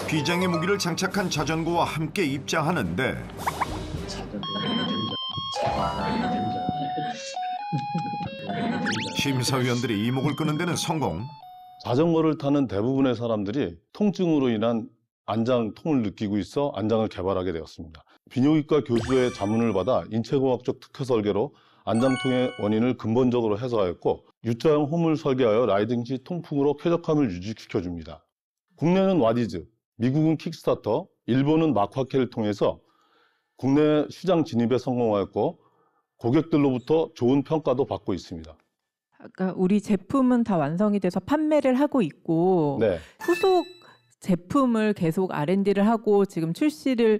비장의 무기를 장착한 자전거와 함께 입장하는데 심사위원들이 이목을 끄는 데는 성공. 자전거를 타는 대부분의 사람들이 통증으로 인한 안장통을 느끼고 있어 안장을 개발하게 되었습니다. 비뇨기과 교수의 자문을 받아 인체공학적 특허 설계로 안장통의 원인을 근본적으로 해소하였고 U자형 홈을 설계하여 라이딩 시 통풍으로 쾌적함을 유지시켜줍니다. 국내는 와디즈, 미국은 킥스타터, 일본은 마카케를 통해서 국내 시장 진입에 성공하였고 고객들로부터 좋은 평가도 받고 있습니다. 아까 우리 제품은 다 완성이 돼서 판매를 하고 있고 네. 후속 제품을 계속 R&D를 하고 지금 출시를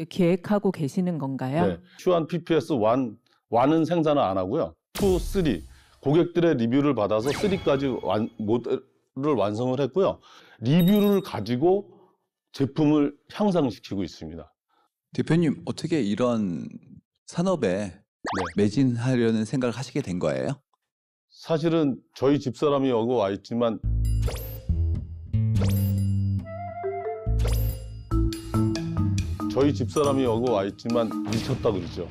기획하고 계시는 건가요? 네. 슈안 PPS 1은 생산을 안 하고요. 2, 3 고객들의 리뷰를 받아서 3까지 모델을 완성을 했고요. 리뷰를 가지고 제품을 향상시키고 있습니다. 대표님 어떻게 이런 산업에 매진하려는 생각을 하시게 된 거예요? 사실은 저희 집사람이 여기 와 있지만 미쳤다 그러죠.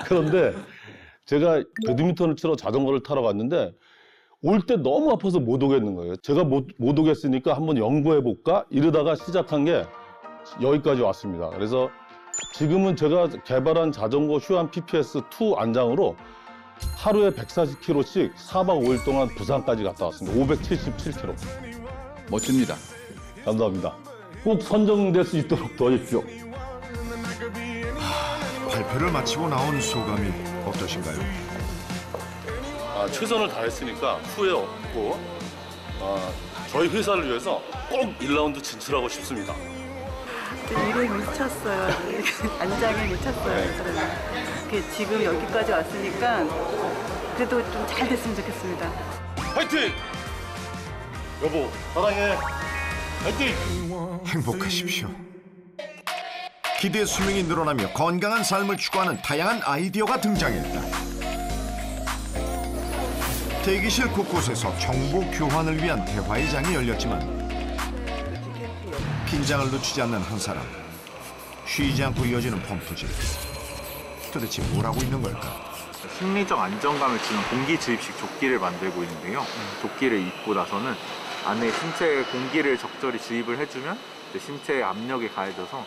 그런데 제가 배드민턴을 치러 자전거를 타러 갔는데 올 때 너무 아파서 못 오겠는 거예요. 제가 못 오겠으니까 한번 연구해볼까? 이러다가 시작한 게 여기까지 왔습니다. 그래서 지금은 제가 개발한 자전거 슈안 PPS2 안장으로 하루에 140km씩 4박 5일 동안 부산까지 갔다 왔습니다. 577km. 멋집니다. 감사합니다. 꼭 선정될 수 있도록 도와주십시오. 발표를 마치고 나온 소감이 어떠신가요? 최선을 다했으니까 후회 없고 저희 회사를 위해서 꼭 1라운드 진출하고 싶습니다. 일에 미쳤어요. 안장에 미쳤어요. 지금 여기까지 왔으니까 그래도 좀 잘 됐으면 좋겠습니다. 화이팅! 여보 사랑해. 행복하십시오. 기대 수명이 늘어나며 건강한 삶을 추구하는 다양한 아이디어가 등장했다. 대기실 곳곳에서 정보 교환을 위한 대화의 장이 열렸지만 긴장을 늦추지 않는 한 사람. 쉬지 않고 이어지는 펌프질. 도대체 뭘 하고 있는 걸까? 심리적 안정감을 주는 공기 주입식 조끼를 만들고 있는데요. 조끼를 입고 나서는 안에 신체에 공기를 적절히 주입을 해주면 신체의 압력이 가해져서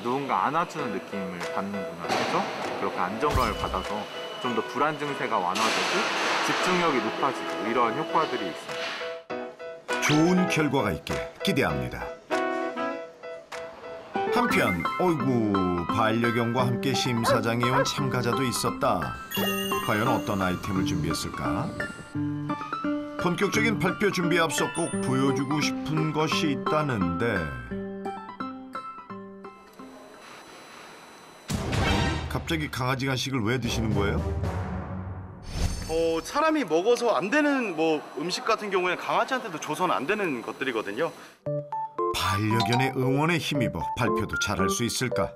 누군가 안아주는 느낌을 받는구나 해서 그렇게 안정감을 받아서 좀 더 불안 증세가 완화되고 집중력이 높아지고 이러한 효과들이 있습니다. 좋은 결과가 있길 기대합니다. 한편 어이구 반려견과 함께 심사장에 온 참가자도 있었다. 과연 어떤 아이템을 준비했을까? 본격적인 발표 준비에 앞서 꼭 보여주고 싶은 것이 있다는데 갑자기 강아지 간식을 왜 드시는 거예요? 사람이 먹어서 안 되는 음식 같은 경우에는 강아지한테도 줘서는 안 되는 것들이거든요. 반려견의 응원에 힘입어 발표도 잘할 수 있을까?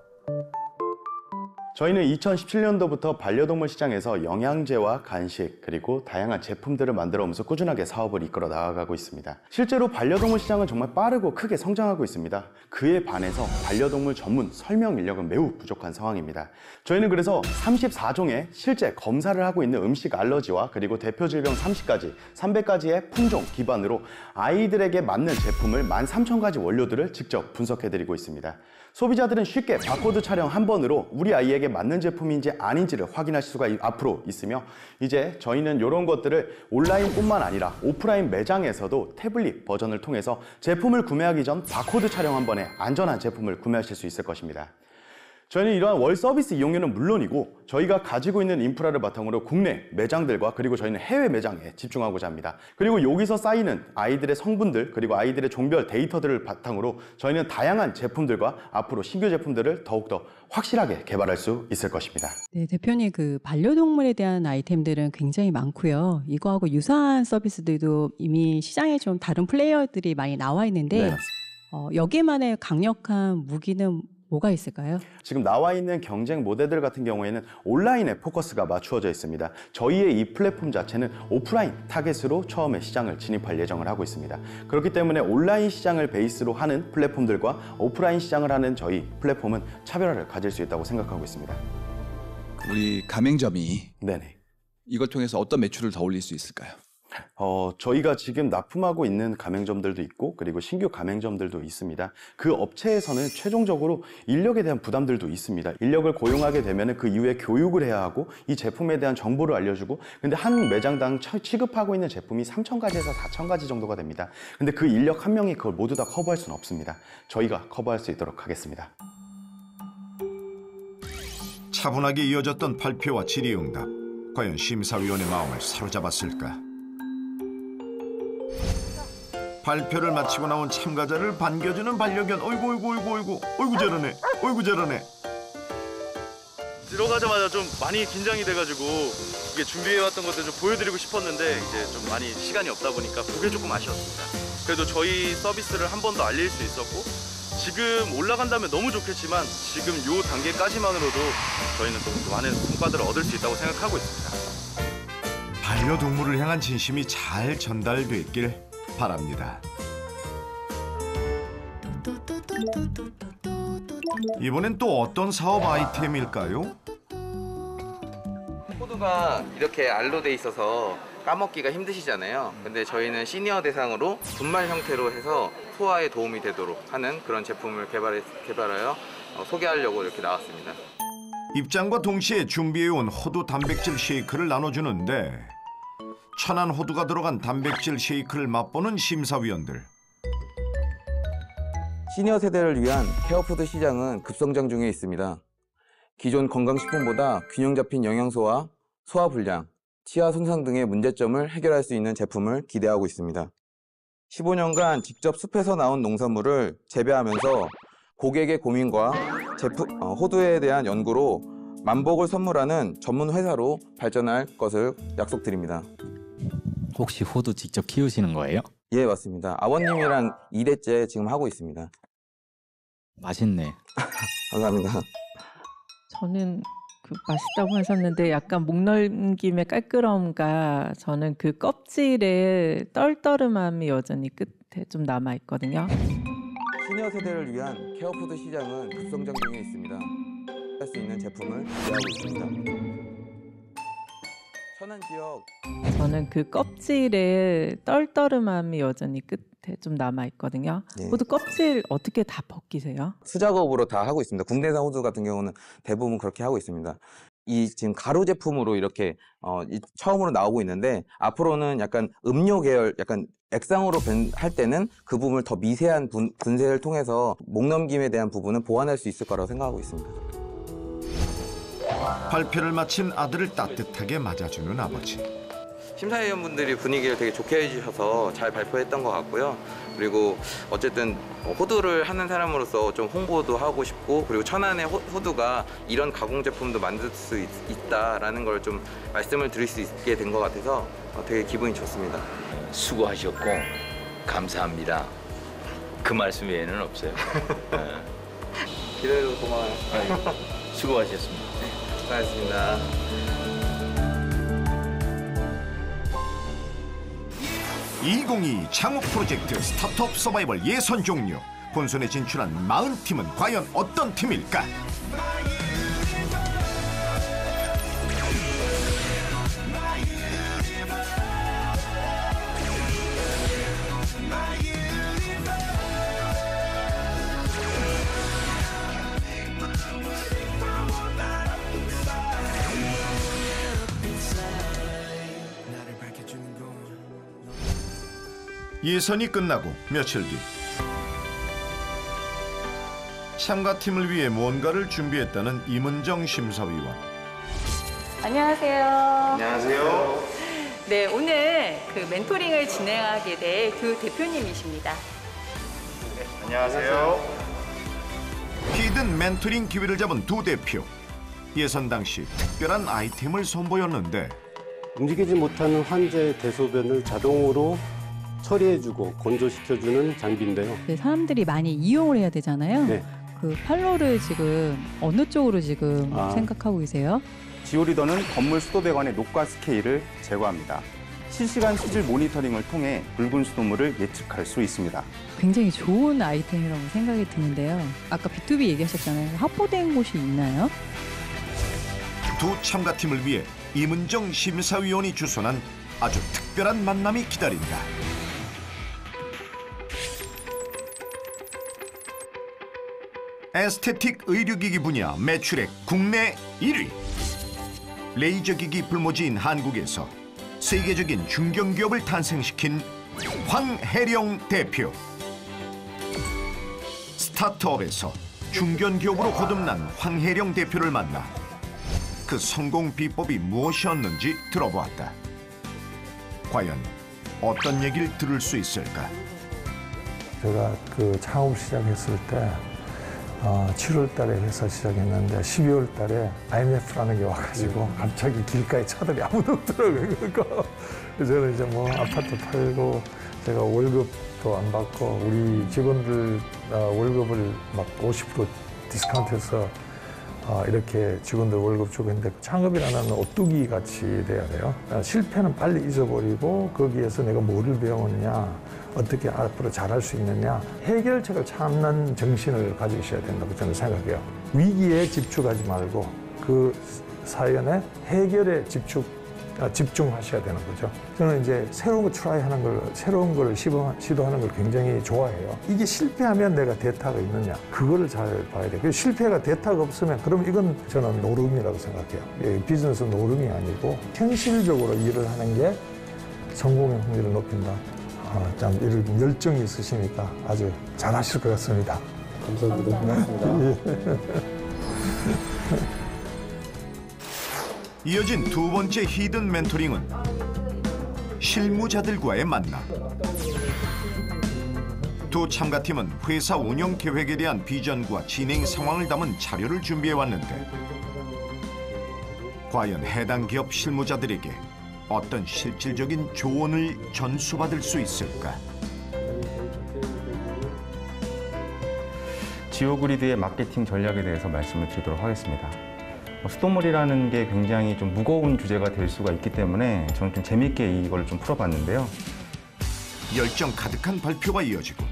저희는 2017년도부터 반려동물 시장에서 영양제와 간식 그리고 다양한 제품들을 만들어 오면서 꾸준하게 사업을 이끌어 나아가고 있습니다. 실제로 반려동물 시장은 정말 빠르고 크게 성장하고 있습니다. 그에 반해서 반려동물 전문 설명 인력은 매우 부족한 상황입니다. 저희는 그래서 34종의 실제 검사를 하고 있는 음식 알러지와 그리고 대표 질병 300가지의 품종 기반으로 아이들에게 맞는 제품을 13,000가지 원료들을 직접 분석해드리고 있습니다. 소비자들은 쉽게 바코드 촬영 한 번으로 우리 아이에게 맞는 제품인지 아닌지를 확인하실 수가 앞으로 있으며 이제 저희는 이런 것들을 온라인뿐만 아니라 오프라인 매장에서도 태블릿 버전을 통해서 제품을 구매하기 전 바코드 촬영 한 번에 안전한 제품을 구매하실 수 있을 것입니다. 저희는 이러한 월 서비스 이용료는 물론이고 저희가 가지고 있는 인프라를 바탕으로 국내 매장들과 그리고 저희는 해외 매장에 집중하고자 합니다. 그리고 여기서 쌓이는 아이들의 성분들 그리고 아이들의 종별 데이터들을 바탕으로 저희는 다양한 제품들과 앞으로 신규 제품들을 더욱더 확실하게 개발할 수 있을 것입니다. 네, 대표님 그 반려동물에 대한 아이템들은 굉장히 많고요. 이거하고 유사한 서비스들도 이미 시장에 좀 다른 플레이어들이 많이 나와 있는데 여기만의 강력한 무기는 뭐가 있을까요? 지금 나와 있는 경쟁 모델들 같은 경우에는 온라인에 포커스가 맞추어져 있습니다. 저희의 이 플랫폼 자체는 오프라인 타겟으로 처음에 시장을 진입할 예정을 하고 있습니다. 그렇기 때문에 온라인 시장을 베이스로 하는 플랫폼들과 오프라인 시장을 하는 저희 플랫폼은 차별화를 가질 수 있다고 생각하고 있습니다. 우리 가맹점이 네네. 이걸 통해서 어떤 매출을 더 올릴 수 있을까요? 저희가 지금 납품하고 있는 가맹점들도 있고 그리고 신규 가맹점들도 있습니다. 그 업체에서는 최종적으로 인력에 대한 부담들도 있습니다. 인력을 고용하게 되면 그 이후에 교육을 해야 하고 이 제품에 대한 정보를 알려주고 근데 한 매장당 취급하고 있는 제품이 3,000가지에서 4,000가지 정도가 됩니다. 근데 그 인력 한 명이 그걸 모두 다 커버할 수는 없습니다. 저희가 커버할 수 있도록 하겠습니다. 차분하게 이어졌던 발표와 질의응답. 과연 심사위원의 마음을 사로잡았을까? 발표를 마치고 나온 참가자를 반겨주는 반려견. 어이구 저러네. 들어가자마자 좀 많이 긴장이 돼가지고 이게 준비해왔던 것들 좀 보여드리고 싶었는데 이제 좀 많이 시간이 없다 보니까 그게 조금 아쉬웠습니다. 그래도 저희 서비스를 한 번 더 알릴 수 있었고 지금 올라간다면 너무 좋겠지만 지금 요 단계까지만으로도 저희는 또 많은 성과들을 얻을 수 있다고 생각하고 있습니다. 반려동물을 향한 진심이 잘 전달됐길 바랍니다. 이번엔 또 어떤 사업 아이템일까요? 코드가 이렇게 알로 돼 있어서 까먹기가 힘드시잖아요. 근데 저희는 시니어 대상으로 분말 형태로 해서 소화에 도움이 되도록 하는 그런 제품을 개발하여 소개하려고 이렇게 나왔습니다. 입장과 동시에 준비해온 호두 단백질 쉐이크를 나눠주는데 천안 호두가 들어간 단백질 쉐이크를 맛보는 심사위원들. 시니어 세대를 위한 케어푸드 시장은 급성장 중에 있습니다. 기존 건강식품보다 균형 잡힌 영양소와 소화불량, 치아 손상 등의 문제점을 해결할 수 있는 제품을 기대하고 있습니다. 15년간 직접 숲에서 나온 농산물을 재배하면서 고객의 고민과 호두에 대한 연구로 만복을 선물하는 전문 회사로 발전할 것을 약속드립니다. 혹시 호두 직접 키우시는 거예요? 예, 맞습니다. 아버님이랑 2대째 지금 하고 있습니다. 맛있네. 감사합니다. 저는 그 맛있다고 하셨는데 약간 목 넘김의 깔끔함과 저는 그 껍질의 떨떠름함이 여전히 끝에 좀 남아 있거든요. 시니어 세대를 위한 케어푸드 시장은 급성장 중에 있습니다. 할 수 있는 제품을 기대하고 있습니다. 천안 지역 저는 그 껍질의 떨떠름함이 여전히 끝에 좀 남아 있거든요. 네. 호두 껍질 어떻게 다 벗기세요? 수작업으로 다 하고 있습니다. 국내산 호두 같은 경우는 대부분 그렇게 하고 있습니다. 이 지금 가루 제품으로 이렇게 처음으로 나오고 있는데 앞으로는 약간 음료 계열, 약간 액상으로 할 때는 그 부분을 더 미세한 분쇄를 통해서 목 넘김에 대한 부분은 보완할 수 있을 거라고 생각하고 있습니다. 발표를 마친 아들을 따뜻하게 맞아주는 아버지. 심사위원분들이 분위기를 되게 좋게 해주셔서 잘 발표했던 것 같고요. 그리고 어쨌든 호두를 하는 사람으로서 좀 홍보도 하고 싶고, 그리고 천안의 호두가 이런 가공 제품도 만들 수 있다라는 걸 좀 말씀을 드릴 수 있게 된 것 같아서 되게 기분이 좋습니다. 수고하셨고 감사합니다. 그 말씀 외에는 없어요. 기다려줘서 고마워요. 수고하셨습니다. 네, 수고하셨습니다. 2022 창업 프로젝트 스타트업 서바이벌 예선 종료. 본선에 진출한 40팀은 과연 어떤 팀일까? 예선이 끝나고 며칠 뒤 참가팀을 위해 뭔가를 준비했다는 임은정 심사위원. 안녕하세요. 안녕하세요. 네, 오늘 그 멘토링을 진행하게 될 두 대표님이십니다. 안녕하세요. 히든 멘토링 기회를 잡은 두 대표. 예선 당시 특별한 아이템을 선보였는데 움직이지 못하는 환자의 대소변을 자동으로 처리해주고 건조시켜주는 장비인데요. 네, 사람들이 많이 이용을 해야 되잖아요. 네. 그 판로를 지금 어느 쪽으로 지금 생각하고 계세요? 지오리더는 건물 수도 배관의 녹과 스케일을 제거합니다. 실시간 수질 모니터링을 통해 붉은 수돗물을 예측할 수 있습니다. 굉장히 좋은 아이템이라고 생각이 드는데요. 아까 B2B 얘기하셨잖아요. 확보된 곳이 있나요? 두 참가팀을 위해 임은정 심사위원이 주선한 아주 특별한 만남이 기다린다. 에스테틱 의료기기 분야 매출액 국내 1위. 레이저기기 불모지인 한국에서 세계적인 중견기업을 탄생시킨 황혜령 대표. 스타트업에서 중견기업으로 거듭난 황혜령 대표를 만나 그 성공 비법이 무엇이었는지 들어보았다. 과연 어떤 얘기를 들을 수 있을까? 제가 그 창업을 시작했을 때 7월 달에 회사 시작했는데 12월 달에 IMF라는 게 와가지고 갑자기 길가에 차들이 아무도 없더라고요. 그러니까 저는 이제 뭐 아파트 팔고 제가 월급도 안 받고 우리 직원들 월급을 막 50% 디스카운트해서 이렇게 직원들 월급 주고 있는데 창업이라는 오뚜기 같이 돼야 돼요. 실패는 빨리 잊어버리고 거기에서 내가 뭐를 배웠냐, 어떻게 앞으로 잘할 수 있느냐, 해결책을 찾는 정신을 가지셔야 된다고 저는 생각해요. 위기에 집중하지 말고 그 사연의 해결에 집중하셔야 되는 거죠. 저는 이제 새로운 거 트라이하는 걸, 새로운 걸 시도하는 걸 굉장히 좋아해요. 이게 실패하면 내가 대타가 있느냐, 그거를 잘 봐야 돼요. 실패가 대타가 없으면 그럼 이건 저는 노름이라고 생각해요. 비즈니스 노름이 아니고 현실적으로 일을 하는 게 성공의 확률을 높인다. 참 이런 열정이 있으시니까 아주 잘하실 것 같습니다. 감사합니다. 고맙습니다. 이어진 두 번째 히든 멘토링은 실무자들과의 만남. 두 참가팀은 회사 운영 계획에 대한 비전과 진행 상황을 담은 자료를 준비해 왔는데 과연 해당 기업 실무자들에게 어떤 실질적인 조언을 전수받을 수 있을까? 지오그리드의 마케팅 전략에 대해서 말씀을 드리도록 하겠습니다. 수돗물이라는 게 굉장히 좀 무거운 주제가 될 수가 있기 때문에 저는 좀 재밌게 이걸 좀 풀어봤는데요. 열정 가득한 발표가 이어지고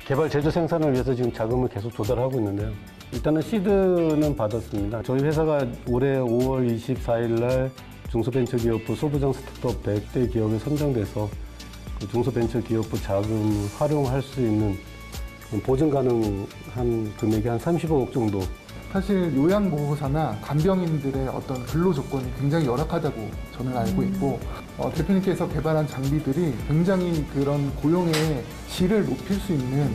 개발 제조 생산을 위해서 지금 자금을 계속 조달하고 있는데요. 일단은 시드는 받았습니다. 저희 회사가 올해 5월 24일 날 중소벤처기업부 소부장 스타트업 100대 기업에 선정돼서 그 중소벤처기업부 자금 활용할 수 있는 보증 가능한 금액이 한 35억 정도. 사실 요양보호사나 간병인들의 어떤 근로 조건이 굉장히 열악하다고 저는 알고 있고 대표님께서 개발한 장비들이 굉장히 그런 고용의 질을 높일 수 있는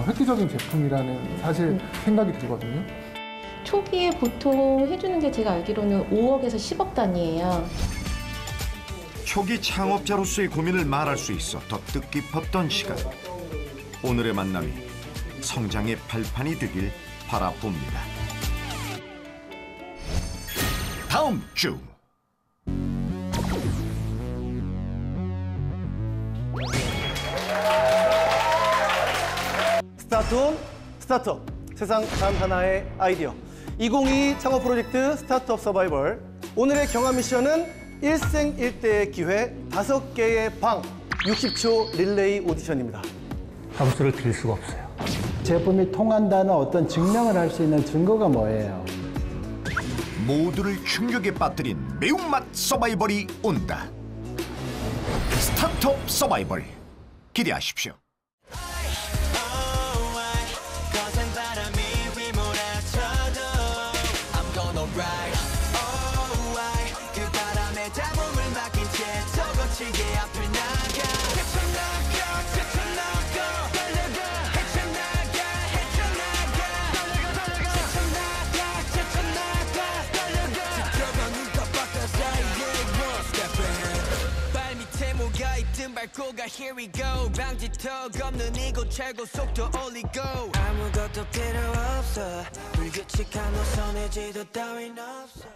획기적인 제품이라는 사실 생각이 들거든요. 초기에 보통 해주는 게 제가 알기로는 5억에서 10억 단위예요. 초기 창업자로서의 고민을 말할 수 있어 더 뜻깊었던 시간. 오늘의 만남이 성장의 발판이 되길 바라봅니다. 다음 주 스타트업 세상 단 하나의 아이디어 2022 창업 프로젝트 스타트업 서바이벌. 오늘의 경합 미션은 일생일대의 기회 5개의 방 60초 릴레이 오디션입니다. 점수를 드릴 수가 없어요. 제품이 통한다는 어떤 증명을 할 수 있는 증거가 뭐예요? 모두를 충격에 빠뜨린 매운맛 서바이벌이 온다. 스타트업 서바이벌 기대하십시오. 밟고가 here we go 방지턱 없는 이곳 최고 속도 올리고 아무것도 필요 없어 불규칙한 노선의 지도 따윈 없어